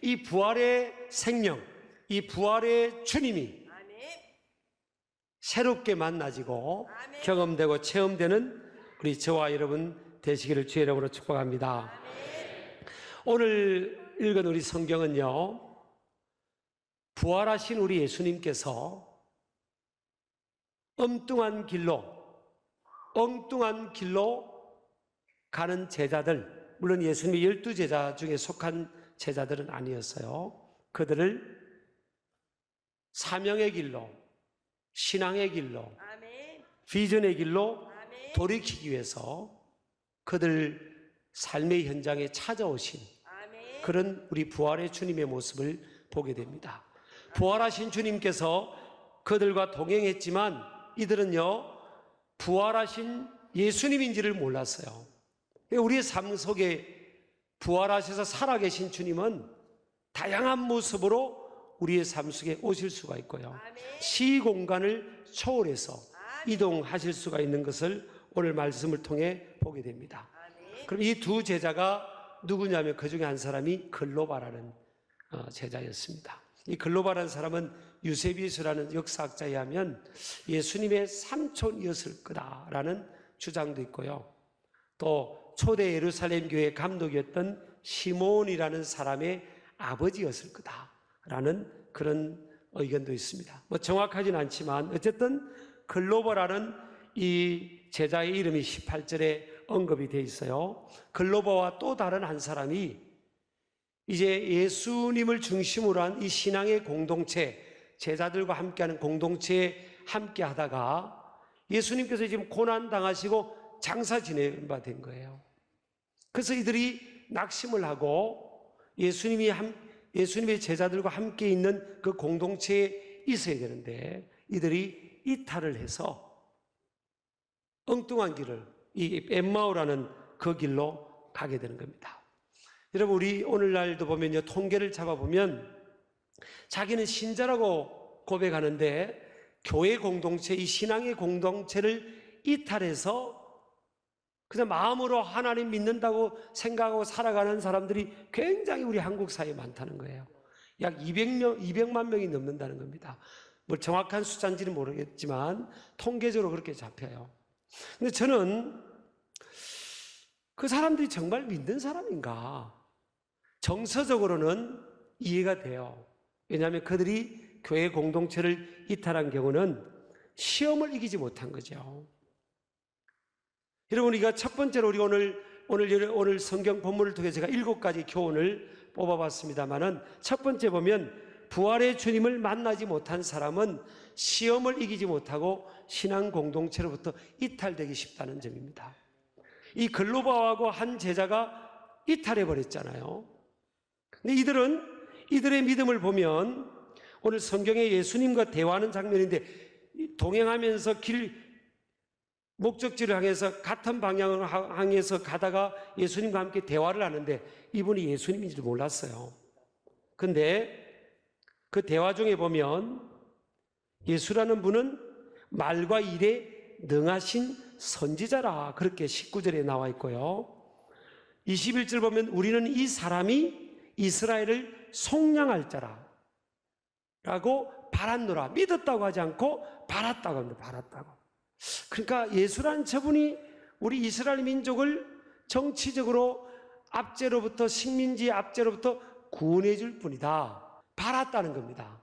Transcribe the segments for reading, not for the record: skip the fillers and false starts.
이 부활의 생명, 이 부활의 주님이 새롭게 만나지고 경험되고 체험되는 우리 저와 여러분 되시기를 주의 이름으로 축복합니다. 오늘 읽은 우리 성경은요, 부활하신 우리 예수님께서 엉뚱한 길로 가는 제자들, 물론 예수님의 12제자 중에 속한 제자들은 아니었어요. 그들을 사명의 길로, 신앙의 길로, 비전의 길로 돌이키기 위해서 그들 삶의 현장에 찾아오신 그런 우리 부활의 주님의 모습을 보게 됩니다. 부활하신 주님께서 그들과 동행했지만 이들은요, 부활하신 예수님인지를 몰랐어요. 우리의 삶 속에 부활하셔서 살아계신 주님은 다양한 모습으로 우리의 삶 속에 오실 수가 있고요, 시공간을 초월해서 이동하실 수가 있는 것을 오늘 말씀을 통해 보게 됩니다. 그럼 이 두 제자가 누구냐면 그 중에 한 사람이 글로바라는 제자였습니다. 이 글로바라는 사람은 유세비우스라는 역사학자에 의하면 예수님의 삼촌이었을 거다라는 주장도 있고요, 또 초대 예루살렘 교회 감독이었던 시몬이라는 사람의 아버지였을 거다라는 그런 의견도 있습니다. 정확하진 않지만 어쨌든 글로바라는 이 제자의 이름이 18절에 언급이 되어 있어요. 글로바와 또 다른 한 사람이 이제 예수님을 중심으로 한 이 신앙의 공동체, 제자들과 함께하는 공동체에 함께 하다가 예수님께서 지금 고난 당하시고 장사 지내는 바 된 거예요. 그래서 이들이 낙심을 하고 예수님의 제자들과 함께 있는 그 공동체에 있어야 되는데 이들이 이탈을 해서 엉뚱한 길을, 이 엠마오라는 그 길로 가게 되는 겁니다. 여러분, 우리 오늘날도 보면요, 통계를 잡아보면 자기는 신자라고 고백하는데 교회 공동체, 이 신앙의 공동체를 이탈해서 그냥 마음으로 하나님 믿는다고 생각하고 살아가는 사람들이 굉장히 우리 한국 사회에 많다는 거예요. 약 200만 명이 넘는다는 겁니다. 뭐 정확한 숫자인지는 모르겠지만 통계적으로 그렇게 잡혀요. 근데 저는 그 사람들이 정말 믿는 사람인가? 정서적으로는 이해가 돼요. 왜냐하면 그들이 교회 공동체를 이탈한 경우는 시험을 이기지 못한 거죠. 여러분, 우리가 첫 번째로 우리 오늘 성경 본문을 통해 제가 7가지 교훈을 뽑아봤습니다만은 첫 번째 보면 부활의 주님을 만나지 못한 사람은 시험을 이기지 못하고 신앙 공동체로부터 이탈되기 쉽다는 점입니다. 이 글로바하고 한 제자가 이탈해 버렸잖아요. 근데 이들의 믿음을 보면 오늘 성경에 예수님과 대화하는 장면인데 동행하면서 목적지를 향해서 같은 방향을 향해서 가다가 예수님과 함께 대화를 하는데 이분이 예수님인지도 몰랐어요. 근데 그 대화 중에 보면 예수라는 분은 말과 일에 능하신 선지자라 그렇게 19절에 나와 있고요, 21절 보면 우리는 이 사람이 이스라엘을 속량할 자라 라고 바랐노라, 믿었다고 하지 않고 바랐다고 합니다. 바랐다고. 그러니까 예수라는 저분이 우리 이스라엘 민족을 정치적으로 압제로부터, 식민지 압제로부터 구원해 줄 분이다, 바랐다는 겁니다.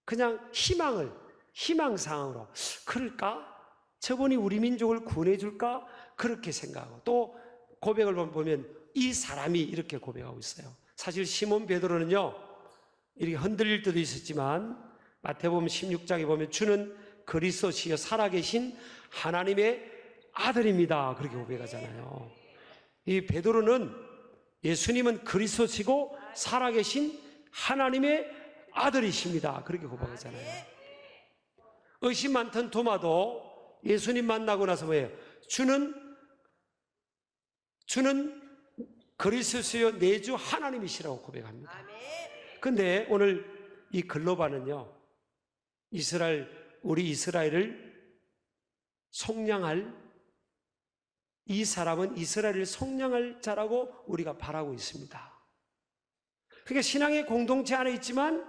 그냥 희망사항으로 그럴까? 저분이 우리 민족을 구원해 줄까? 그렇게 생각하고, 또 고백을 보면 이 사람이 이렇게 고백하고 있어요. 사실 시몬 베드로는요, 이렇게 흔들릴 때도 있었지만 마태복음 16장에 보면 주는 그리스도시여 살아계신 하나님의 아들입니다, 그렇게 고백하잖아요. 이 베드로는 예수님은 그리스도시고 살아계신 하나님의 아들이십니다, 그렇게 고백하잖아요. 의심 많던 도마도 예수님 만나고 나서 뭐예요? 주는 그리스도시여 내주 하나님이시라고 고백합니다. 근데 오늘 이 글로바는요, 우리 이스라엘을 속량할, 이 사람은 이스라엘을 속량할 자라고 우리가 바라고 있습니다. 그러니까 신앙의 공동체 안에 있지만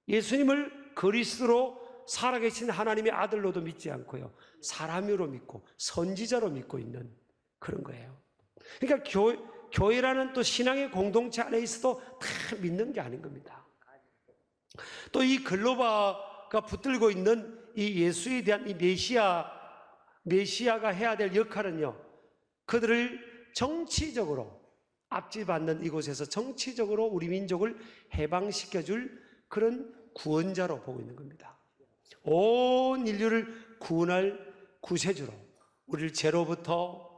예수님을 그리스도로 살아계신 하나님의 아들로도 믿지 않고요, 사람으로 믿고 선지자로 믿고 있는 그런 거예요. 그러니까 교회라는 또 신앙의 공동체 안에 있어도 다 믿는 게 아닌 겁니다. 또 이 글로바가 붙들고 있는 이 예수에 대한 이 메시아가 해야 될 역할은요, 그들을 정치적으로 압제받는 이곳에서 정치적으로 우리 민족을 해방시켜줄 그런 구원자로 보고 있는 겁니다. 온 인류를 구원할 구세주로, 우리를 죄로부터,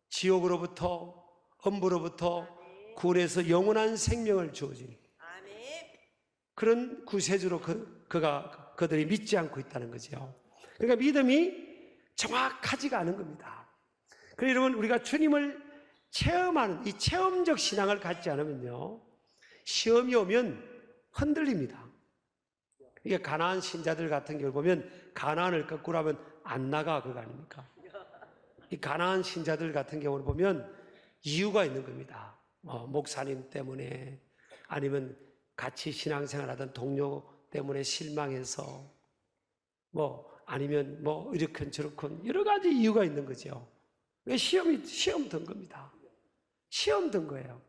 지옥으로부터, 엄부로부터 구원해서 영원한 생명을 주어진 그런 구세주로 그들이 믿지 않고 있다는 거죠. 그러니까 믿음이 정확하지가 않은 겁니다. 그래서 여러분, 우리가 주님을 체험하는 이 체험적 신앙을 갖지 않으면요, 시험이 오면 흔들립니다. 이게 가나안 신자들 같은 경우 보면 가나안을 거꾸로 하면 안 나가, 그거 아닙니까? 이 가나안 신자들 같은 경우는 보면 이유가 있는 겁니다. 목사님 때문에, 아니면 같이 신앙생활하던 동료 때문에 실망해서, 아니면 이렇건 저렇건 여러 가지 이유가 있는 거죠. 시험 든 겁니다. 시험 든 거예요.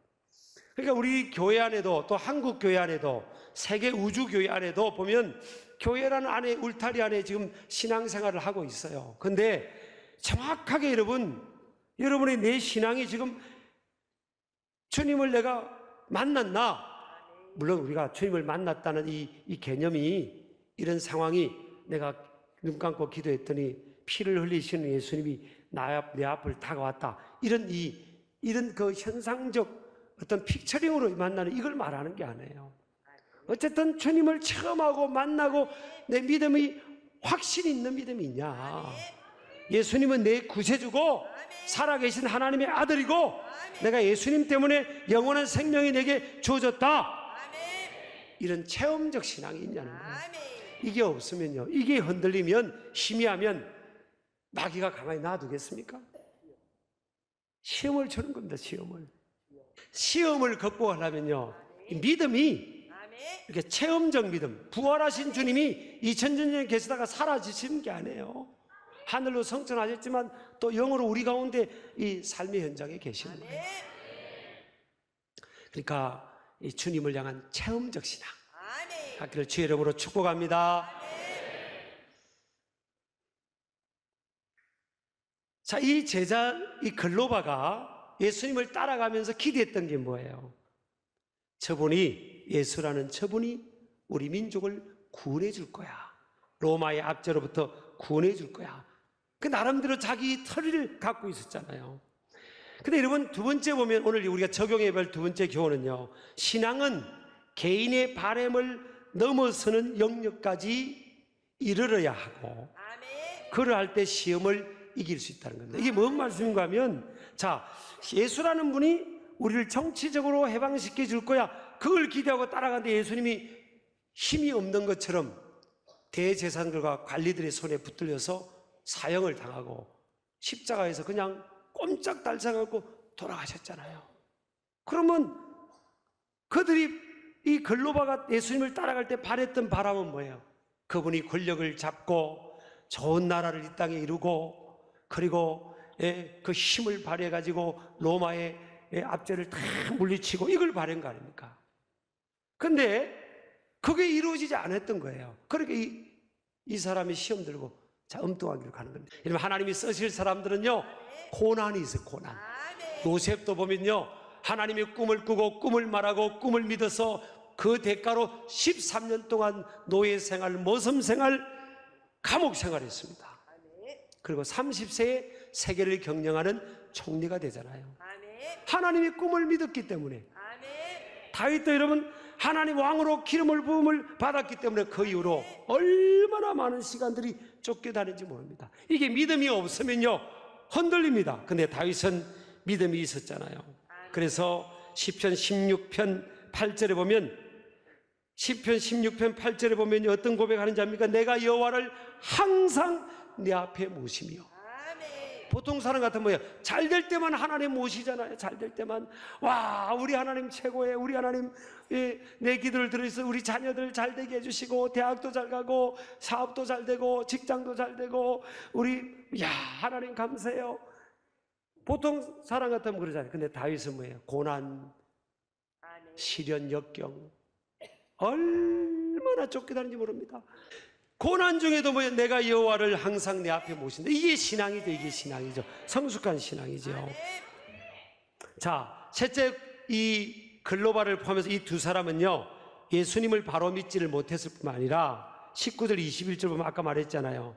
그러니까 우리 교회 안에도, 또 한국 교회 안에도, 세계 우주 교회 안에도 보면 교회라는 안에, 울타리 안에 지금 신앙생활을 하고 있어요. 근데 정확하게 여러분의 내 신앙이 지금 주님을 내가 만났나? 물론 우리가 주님을 만났다는 이 개념이, 이런 상황이, 내가 눈 감고 기도했더니 피를 흘리시는 예수님이 내 앞을 다가왔다, 이런 그 현상적 어떤 픽처링으로 만나는, 이걸 말하는 게 아니에요. 어쨌든 주님을 체험하고 만나고 내 믿음이 확신 있는 믿음이 있냐? 예수님은 내 구세주고 살아계신 하나님의 아들이고 내가 예수님 때문에 영원한 생명이 내게 주어졌다, 이런 체험적 신앙이 있냐는 거예요. 이게 없으면요, 이게 흔들리면, 희미하면 마귀가 가만히 놔두겠습니까? 시험을 주는 겁니다. 시험을 극복하려면요, 믿음이 이렇게 체험적 믿음, 부활하신 주님이 2000년 전에 계시다가 사라지신 게 아니에요. 하늘로 성천하셨지만 또 영으로 우리 가운데 이 삶의 현장에 계시는 거예요. 그러니까 이 주님을 향한 체험적 신앙 갖기를 주의 이름으로 축복합니다. 자, 이 글로바가 예수님을 따라가면서 기대했던 게 뭐예요? 예수라는 저분이 우리 민족을 구원해 줄 거야, 로마의 압제로부터 구원해 줄 거야. 그 나름대로 자기 터리를 갖고 있었잖아요. 근데 여러분, 두 번째 보면, 오늘 우리가 적용해 볼 두 번째 교훈은요, 신앙은 개인의 바램을 넘어서는 영역까지 이르러야 하고, 그러할 때 시험을 이길 수 있다는 겁니다. 이게 뭔 말씀인가 하면, 자, 예수라는 분이 우리를 정치적으로 해방시켜 줄 거야, 그걸 기대하고 따라가는데 예수님이 힘이 없는 것처럼 대제사장들과 관리들의 손에 붙들려서 사형을 당하고 십자가에서 그냥 꼼짝달싹하고 돌아가셨잖아요. 그러면 그들이, 이 글로바가 예수님을 따라갈 때 바랬던 바람은 뭐예요? 그분이 권력을 잡고 좋은 나라를 이 땅에 이루고, 그리고 그 힘을 발휘해가지고 로마의 압제를 다 물리치고, 이걸 바란 거 아닙니까? 근데 그게 이루어지지 않았던 거예요. 그러니까 이 사람이 시험 들고 엉뚱하기로 가는 겁니다. 여러분, 하나님이 쓰실 사람들은요, 고난이 있어요. 고난. 요셉도 보면요, 하나님의 꿈을 꾸고 꿈을 말하고 꿈을 믿어서 그 대가로 13년 동안 노예 생활, 모섬 생활, 감옥 생활했습니다. 그리고 30세에 세계를 경영하는 총리가 되잖아요. 하나님의 꿈을 믿었기 때문에. 다윗도 여러분, 하나님 왕으로 기름을 부음을 받았기 때문에 그 이후로 얼마나 많은 시간들이 쫓겨다니는지 모릅니다. 이게 믿음이 없으면요, 흔들립니다. 근데 다윗은 믿음이 있었잖아요. 그래서 시편 16편 8절에 보면, 시편 16편 8절에 보면 어떤 고백하는지 압니까? 내가 여호와를 항상 내 앞에 모시며 보통 사람 같으면 뭐예요? 잘 될 때만 하나님 모시잖아요. 잘 될 때만. 와, 우리 하나님 최고예요. 우리 하나님 내 기도를 들으셔서 우리 자녀들 잘 되게 해주시고, 대학도 잘 가고, 사업도 잘 되고, 직장도 잘 되고, 야, 하나님 감사해요. 보통 사람 같으면 그러잖아요. 근데 다윗은 뭐예요? 고난, 시련, 역경, 얼마나 쫓겨다니는지 모릅니다. 고난 중에도 뭐예요? 내가 여호와를 항상 내 앞에 모신다. 이게 신앙이죠. 이게 신앙이죠. 성숙한 신앙이죠. 자, 셋째, 이 글로바를 포함해서 이 두 사람은요, 예수님을 바로 믿지를 못했을 뿐만 아니라 19절 21절 보면 아까 말했잖아요.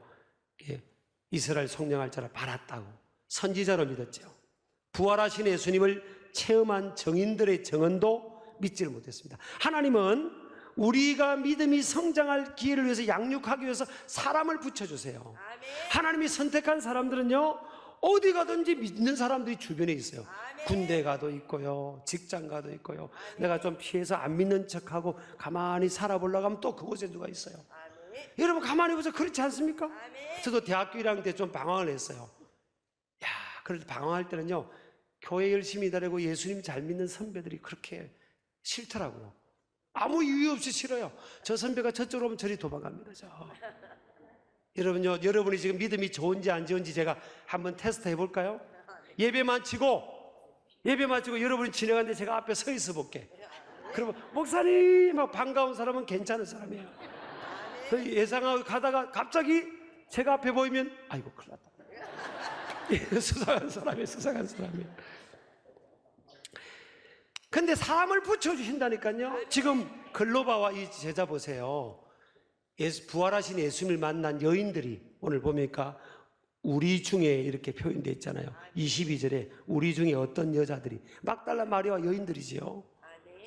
이스라엘 속량할 자를 바랐다고 선지자로 믿었죠. 부활하신 예수님을 체험한 정인들의 증언도 믿지를 못했습니다. 하나님은 우리가 믿음이 성장할 기회를 위해서, 양육하기 위해서 사람을 붙여주세요. 하나님이 선택한 사람들은요, 어디 가든지 믿는 사람들이 주변에 있어요. 군대 가도 있고요, 직장 가도 있고요. 내가 좀 피해서 안 믿는 척하고 가만히 살아보려고 하면 또 그곳에 누가 있어요. 여러분 가만히 보세요. 그렇지 않습니까? 저도 대학교 1학년 때 좀 방황을 했어요. 야, 그래도 방황할 때는요, 교회 열심히 다니고 예수님 잘 믿는 선배들이 그렇게 싫더라고요. 아무 이유 없이 싫어요. 저 선배가 저쪽으로 오면 저리 도망갑니다. 여러분요, 여러분이 지금 믿음이 좋은지 안 좋은지 제가 한번 테스트 해볼까요? 예배 마치고 여러분이 지나가는데 제가 앞에 서 있어 볼게. 그러면 목사님 막 반가운 사람은 괜찮은 사람이에요. 예상하고 가다가 갑자기 제가 앞에 보이면 아이고 큰일 났다. 수상한 사람이에요. 근데 사람을 붙여주신다니까요. 지금 글로바와 이 제자 보세요. 부활하신 예수님을 만난 여인들이 오늘 보니까 우리 중에 이렇게 표현되어 있잖아요. 22절에 우리 중에 어떤 여자들이, 막달라 마리아와 여인들이지요.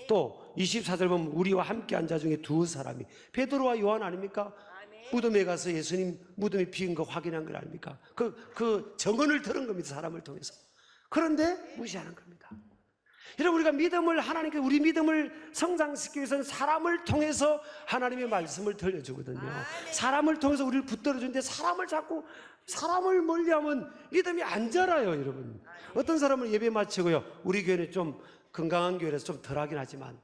또 24절 보면 우리와 함께 한 자 중에 두 사람이 베드로와 요한 아닙니까? 무덤에 가서 예수님 무덤이 비은 거 확인한 걸 아닙니까? 그 증언을 들은 겁니다. 사람을 통해서. 그런데 무시하는 겁니다. 여러분, 우리가 믿음을, 하나님께 우리 믿음을 성장시키기 위해서는 사람을 통해서 하나님의 말씀을 들려주거든요. 사람을 통해서 우리를 붙들어주는데 사람을 멀리하면 믿음이 안 자라요, 여러분. 어떤 사람은 예배 마치고요, 우리 교회는 좀 건강한 교회라서 좀 덜하긴 하지만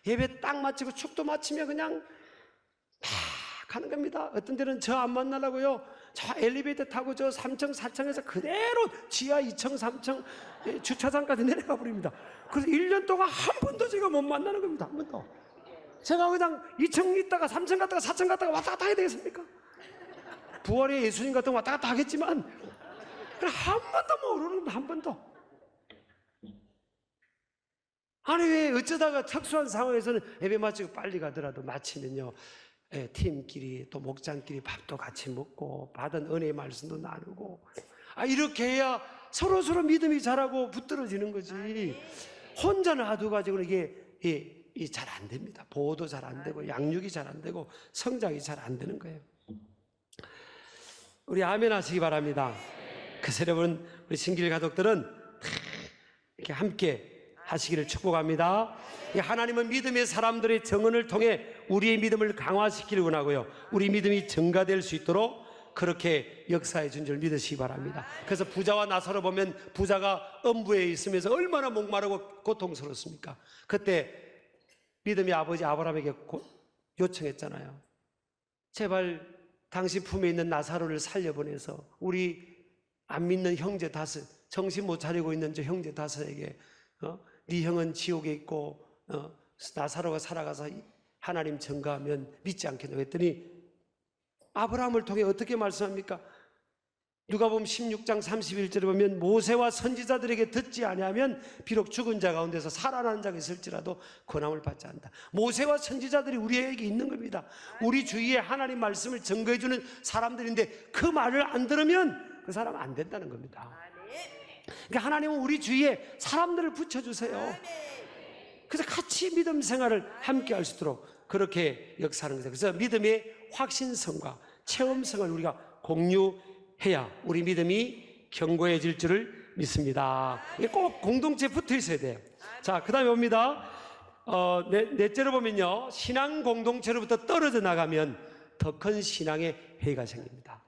예배 딱 마치고 축도 마치면 그냥 막 가는 겁니다. 어떤 데는 저 안 만나려고요, 저 엘리베이터 타고 저 3층 4층에서 그대로 지하 2층 3층 주차장까지 내려가 버립니다. 그래서 1년 동안 한 번도 제가 못 만나는 겁니다. 한 번도. 제가 그냥 2층 있다가 3층 갔다가 4층 갔다가 왔다 갔다 해야 되겠습니까? 부활의 예수님 같은 거 왔다 갔다 하겠지만 한 번도 모르는 겁니다. 한 번도. 아니 왜 어쩌다가 특수한 상황에서는 예배 마치고 빨리 가더라도 마치면요, 팀끼리 또 목장끼리 밥도 같이 먹고 받은 은혜의 말씀도 나누고, 이렇게 해야 서로 믿음이 자라고 붙들어지는 거지. 혼자 놔둬가지고는 이게 잘 안 됩니다. 보호도 잘 안 되고 양육이 잘 안 되고 성장이 잘 안 되는 거예요. 우리 아멘 하시기 바랍니다. 그래서 여러분, 우리 신길 가족들은 이렇게 함께 하시기를 축복합니다. 하나님은 믿음의 사람들의 증언을 통해 우리의 믿음을 강화시키길 원하고요, 우리 믿음이 증가될 수 있도록 그렇게 역사해 준 줄 믿으시기 바랍니다. 그래서 부자와 나사로 보면 부자가 음부에 있으면서 얼마나 목마르고 고통스럽습니까? 그때 믿음의 아버지 아브라함에게 요청했잖아요. 제발 당신 품에 있는 나사로를 살려보내서 우리 안 믿는 형제 다섯, 정신 못 차리고 있는 저 형제 다섯에게 네 형은 지옥에 있고 나사로가 살아가서 하나님 증거하면 믿지 않겠냐고 했더니 아브라함을 통해 어떻게 말씀합니까? 누가복음 16장 31절에 보면 모세와 선지자들에게 듣지 아니하면 비록 죽은 자 가운데서 살아나는 자가 있을지라도 권함을 받지 않는다. 모세와 선지자들이 우리에게 있는 겁니다. 우리 주위에 하나님 말씀을 증거해 주는 사람들인데 그 말을 안 들으면 그 사람은 안 된다는 겁니다. 그러니까 하나님은 우리 주위에 사람들을 붙여주세요. 그래서 같이 믿음 생활을 함께 할 수 있도록 그렇게 역사하는 거죠. 그래서 믿음의 확신성과 체험성을 우리가 공유해야 우리 믿음이 견고해질 줄을 믿습니다. 꼭 공동체에 붙어 있어야 돼요. 자, 그 다음에 봅니다. 넷째로 보면요, 신앙 공동체로부터 떨어져 나가면 더 큰 신앙의 해이가 생깁니다.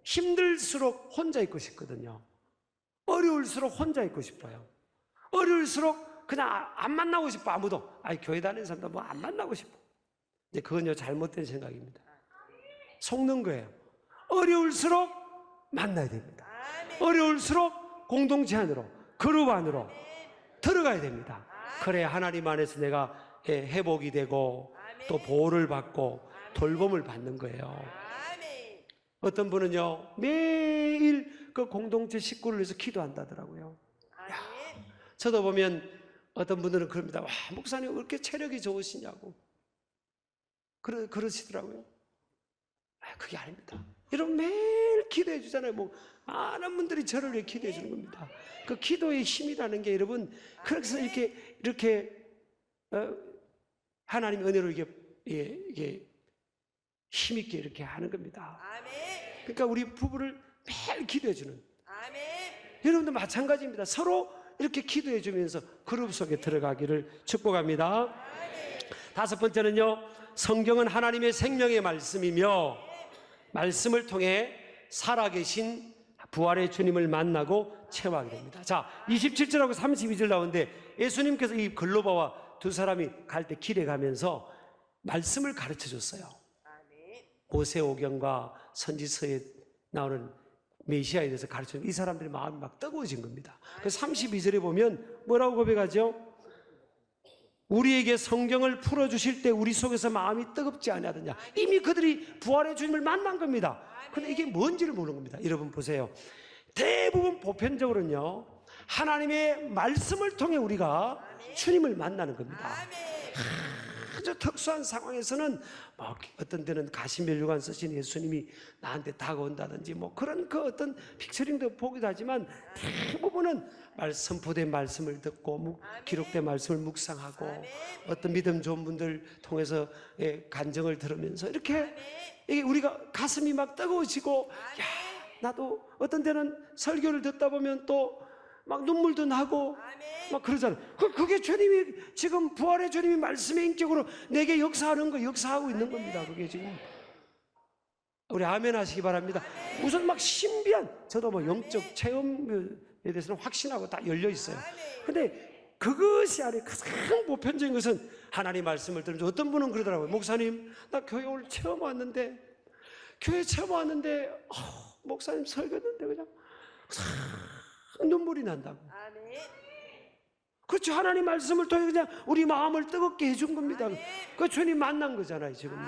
힘들수록 혼자 있고 싶거든요. 어려울수록 혼자 있고 싶어요. 어려울수록 그냥 안 만나고 싶어. 아무도. 교회 다니는 사람도 뭐 안 만나고 싶어. 이제 그건요, 잘못된 생각입니다. 속는 거예요. 어려울수록 만나야 됩니다. 어려울수록 공동체 안으로, 그룹 안으로 들어가야 됩니다. 그래야 하나님 안에서 내가 회복이 되고 또 보호를 받고 돌봄을 받는 거예요. 어떤 분은요, 매일 그 공동체 식구를 위해서 기도한다더라고요. 야, 저도 보면 어떤 분들은 그럽니다. 와, 목사님 왜 이렇게 체력이 좋으시냐고 그러시더라고요. 그게 아닙니다. 여러분 매일 기도해 주잖아요. 뭐 많은 분들이 저를 위해 기도해 주는 겁니다. 그 기도의 힘이라는 게 여러분, 그래서 이렇게 하나님의 은혜로 이게 힘있게 이렇게 하는 겁니다. 그러니까 우리 부부를 매일 기도해 주는. 여러분도 마찬가지입니다. 서로 이렇게 기도해 주면서 그룹 속에 들어가기를 축복합니다. 다섯 번째는요, 성경은 하나님의 생명의 말씀이며 말씀을 통해 살아계신 부활의 주님을 만나고 체험하게 됩니다. 자, 27절하고 32절 나오는데 예수님께서 이 글로바와 두 사람이 갈 때 길에 가면서 말씀을 가르쳐 줬어요. 모세오경과 선지서에 나오는 메시아에 대해서 가르쳐 준 이 사람들의 마음이 막 뜨거워진 겁니다. 그래서 32절에 보면 뭐라고 고백하죠? 우리에게 성경을 풀어주실 때 우리 속에서 마음이 뜨겁지 아니하더냐. 이미 그들이 부활의 주님을 만난 겁니다. 근데 이게 뭔지를 모르는 겁니다. 여러분 보세요. 대부분 보편적으로는요, 하나님의 말씀을 통해 우리가 주님을 만나는 겁니다. 아주 특수한 상황에서는 뭐 어떤 데는 가시면류관 쓰신 예수님이 나한테 다가온다든지 뭐 그런 그 어떤 픽처링도 보기도 하지만 대부분은 선포된 말씀을 듣고 기록된 말씀을 묵상하고 어떤 믿음 좋은 분들 통해서 간증을 들으면서 이렇게 우리가 가슴이 막 뜨거워지고, 야, 나도 어떤 데는 설교를 듣다 보면 또 막 눈물도 나고 막 그러잖아요. 그게 주님이 지금 부활의 주님이 말씀의 인격으로 내게 역사하고 있는 겁니다. 그게 지금. 우리 아멘 하시기 바랍니다. 우선 막 신비한, 저도 뭐 영적 체험에 대해서는 확신하고 다 열려 있어요. 근데 그것이 아니라 가장 보편적인 것은 하나님 말씀을 들으면서 어떤 분은 그러더라고요. 목사님, 나 교회 오늘 처음 왔는데 목사님 설교 듣는데 그냥 눈물이 난다고. 그렇죠. 하나님 말씀을 통해 그냥 우리 마음을 뜨겁게 해준 겁니다. 그 주님 만난 거잖아요, 지금요.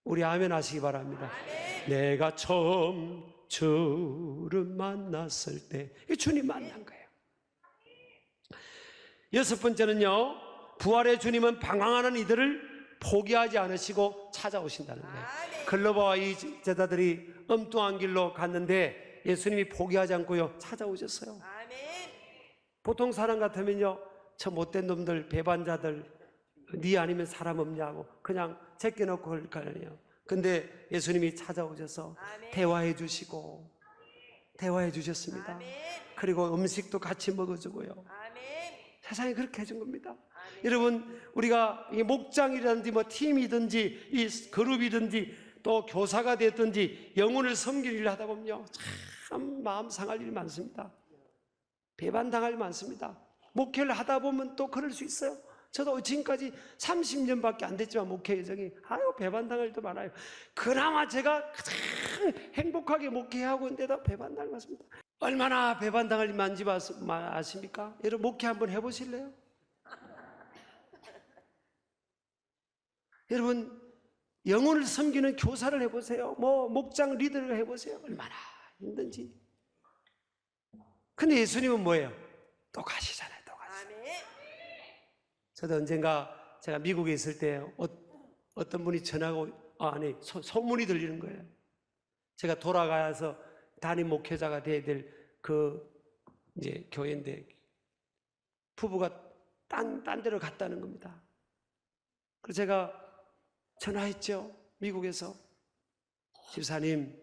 우리 아멘 하시기 바랍니다. 내가 처음 주를 만났을 때 주님 만난 거예요. 여섯 번째는요, 부활의 주님은 방황하는 이들을 포기하지 않으시고 찾아오신다는 거예요. 글로바와 이 제자들이 엉뚱한 길로 갔는데 예수님이 포기하지 않고요, 찾아오셨어요. 보통 사람 같으면요, 저 못된 놈들, 배반자들, 네 아니면 사람 없냐고 그냥 제껴놓고 갈 거 아니에요. 근데 예수님이 찾아오셔서 대화해 주시고 대화해 주셨습니다. 그리고 음식도 같이 먹어주고요. 세상에 그렇게 해준 겁니다. 여러분, 우리가 목장이라든지 뭐 팀이든지 이 그룹이든지 또 교사가 됐든지 영혼을 섬길 일을 하다 보면요, 참 마음 상할 일이 많습니다. 배반당할 일 많습니다. 목회를 하다 보면 또 그럴 수 있어요. 저도 지금까지 30년밖에 안 됐지만 목회 여정이 배반당할 일도 많아요. 그나마 제가 가장 행복하게 목회하고 있는데도 배반당할 맞습니다. 얼마나 배반당할 일 많은지 아십니까? 여러분 목회 한번 해보실래요? 여러분 영혼을 섬기는 교사를 해보세요. 뭐 목장 리더를 해보세요. 얼마나 힘든지. 근데 예수님은 뭐예요? 또 가시잖아요. 또 가시잖아요. 저도 언젠가 제가 미국에 있을 때 어떤 분이 전화가 소문이 들리는 거예요. 제가 돌아가서 담임 목회자가 돼야 될 이제 교회인데 부부가 딴 데로 갔다는 겁니다. 그래서 제가 전화했죠. 미국에서. 집사님,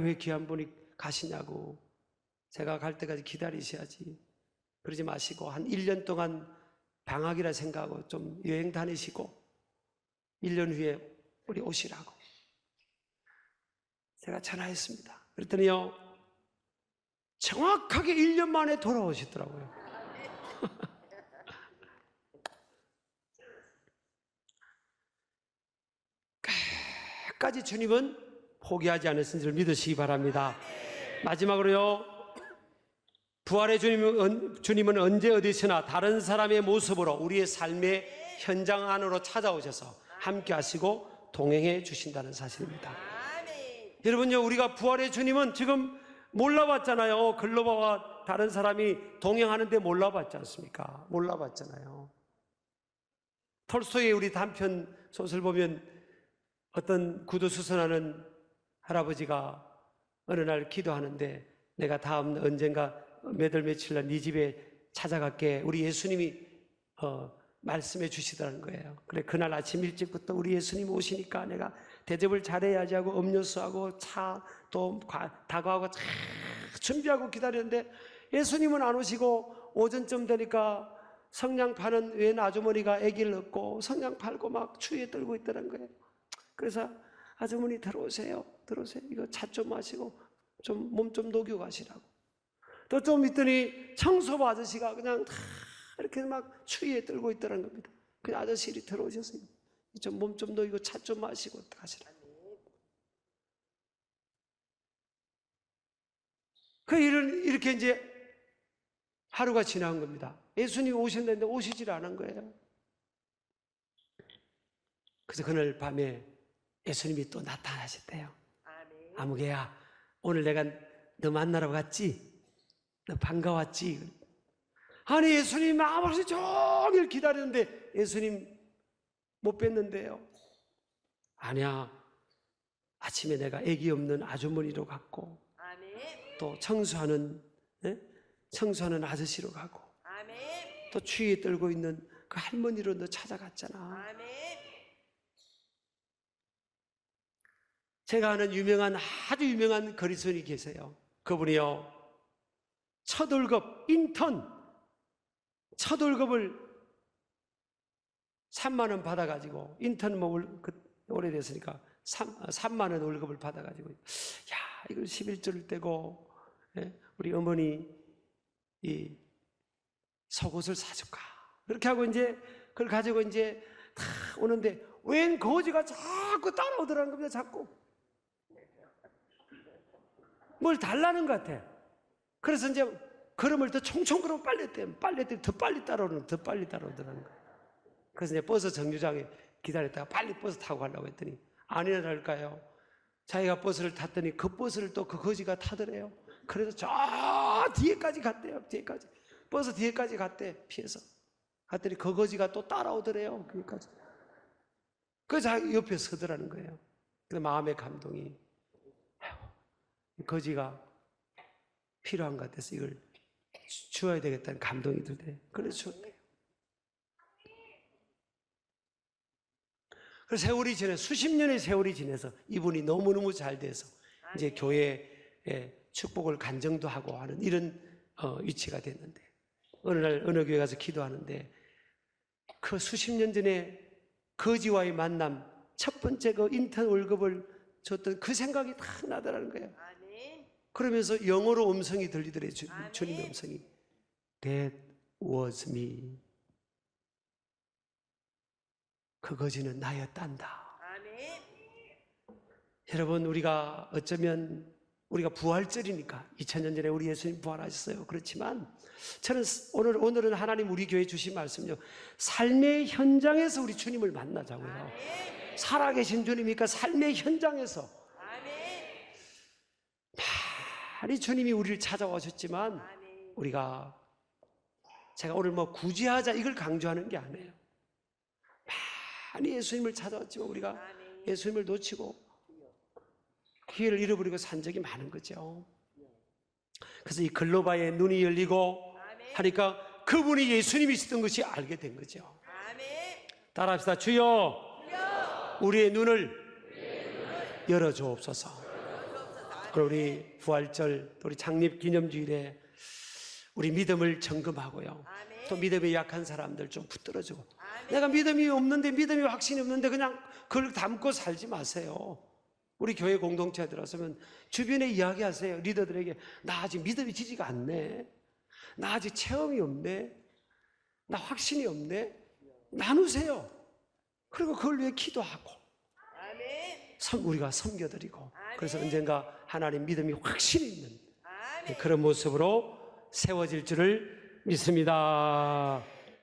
왜 귀한 분이 가시냐고. 제가 갈 때까지 기다리셔야지. 그러지 마시고 한 1년 동안 방학이라 생각하고 좀 여행 다니시고 1년 후에 우리 오시라고 제가 전화했습니다. 그랬더니요, 정확하게 1년 만에 돌아오시더라고요. 끝까지 주님은 포기하지 않으신 줄 믿으시기 바랍니다. 마지막으로요, 부활의 주님은 언제 어디서나 다른 사람의 모습으로 우리의 삶의 현장 안으로 찾아오셔서 함께 하시고 동행해 주신다는 사실입니다. 여러분요, 우리가 부활의 주님은 지금 몰라봤잖아요. 글로바와 다른 사람이 동행하는데 몰라봤지 않습니까? 몰라봤잖아요. 톨스토이의 우리 단편 소설 보면 어떤 구두수선하는 할아버지가 어느 날 기도하는데, 내가 다음 언젠가 몇 월 며칠 날 네 집에 찾아갈게, 우리 예수님이 말씀해 주시더라는 거예요. 그래, 그날 아침 일찍부터 우리 예수님 오시니까 내가 대접을 잘해야지 하고 음료수하고 차 또 다가하고 준비하고 기다렸는데 예수님은 안 오시고, 오전쯤 되니까 성냥 파는 웬 아주머니가 아기를 얻고 성냥 팔고 막 추위에 떨고 있더란 거예요. 그래서 아주머니 들어오세요. 이거 차 좀 마시고 좀 몸 좀 녹이고 가시라고. 또 좀 있더니 청소부 아저씨가 그냥 다 이렇게 막 추위에 떨고 있더란 겁니다. 그냥 아저씨들이 들어오셨어요. 좀 몸 좀 녹이고 차 좀 마시고 가시라고. 이렇게 이제 하루가 지나간 겁니다. 예수님이 오신다는데 오시질 않은 거예요. 그래서 그날 밤에 예수님이 또 나타나셨대요. 아무개야, 오늘 내가 너 만나러 갔지? 너 반가웠지? 아니, 예수님 아버지 종일 기다렸는데 예수님 못 뵀는데요. 아니야, 아침에 내가 애기 없는 아주머니로 갔고, 또 청소하는 아저씨로 가고, 또 추위에 떨고 있는 그 할머니로 너 찾아갔잖아. 제가 아는 아주 유명한 거리손이 계세요. 그분이요, 첫 월급, 첫 월급을 3만 원 받아가지고, 인턴 오래됐으니까 3만 원 월급을 받아가지고, 야, 이걸 11조를 떼고, 우리 어머니 이 속옷을 사줄까? 그렇게 하고 이제 그걸 가지고 이제 다 오는데, 웬 거지가 자꾸 따라오더라는 겁니다. 자꾸 뭘 달라는 것 같아. 그래서 이제 걸음을 더 총총 걸으면 빨리 더 빨리 따라오더라는 거예요. 그래서 이제 버스 정류장에 기다렸다가 빨리 버스 타고 가려고 했더니 아니랄까요, 자기가 버스를 탔더니 그 버스를 또 그 거지가 타더래요. 그래서 저 뒤에까지 갔대요. 버스 뒤에까지 갔대. 피해서 갔더니 그 거지가 또 따라오더래요. 거기까지. 그 자기 옆에 서더라는 거예요. 그 마음의 감동이, 거지가 필요한 것 같아서 이걸 주어야 되겠다는 감동이 들대. 그래서 주었대요. 그래서 수십 년의 세월이 지나서 이분이 너무너무 잘 돼서 이제 교회에 축복을 간증도 하고 하는 이런 위치가 됐는데, 어느 날 어느 교회 가서 기도하는데 그 수십 년 전에 거지와의 만남, 첫 번째 그 인턴 월급을 줬던 그 생각이 딱 나더라는 거예요. 그러면서 영어로 음성이 들리더래요. 주님의 음성이. That was me. 그 거지는 나였단다. 여러분, 우리가 어쩌면 우리가 부활절이니까 2000년 전에 우리 예수님 부활하셨어요. 그렇지만 저는 오늘은 하나님 우리 교회에 주신 말씀요, 삶의 현장에서 우리 주님을 만나자고요. 살아계신 주님이니까 삶의 현장에서 많이 주님이 우리를 찾아오셨지만, 제가 오늘 구제하자 이걸 강조하는 게 아니에요. 많이 예수님을 찾아왔지만 우리가 예수님을 놓치고 기회를 잃어버리고 산 적이 많은 거죠. 그래서 이 글로바의 눈이 열리고 하니까 그분이 예수님이셨던 것이 알게 된 거죠. 따라합시다. 주여, 우리의 눈을 열어주옵소서. 우리 부활절, 우리 창립기념주일에 우리 믿음을 점검하고요, 또 믿음이 약한 사람들 좀 붙들어주고, 내가 믿음이 없는데, 믿음이 확신이 없는데 그냥 그걸 담고 살지 마세요. 우리 교회 공동체에 들어서면 주변에 이야기하세요. 리더들에게 나 아직 믿음이 지지가 않네. 나 아직 체험이 없네. 나 확신이 없네. 나누세요. 그리고 그걸 위해 기도하고 우리가 섬겨드리고 그래서 언젠가 하나님 믿음이 확실히 있는 그런 모습으로 세워질 줄을 믿습니다.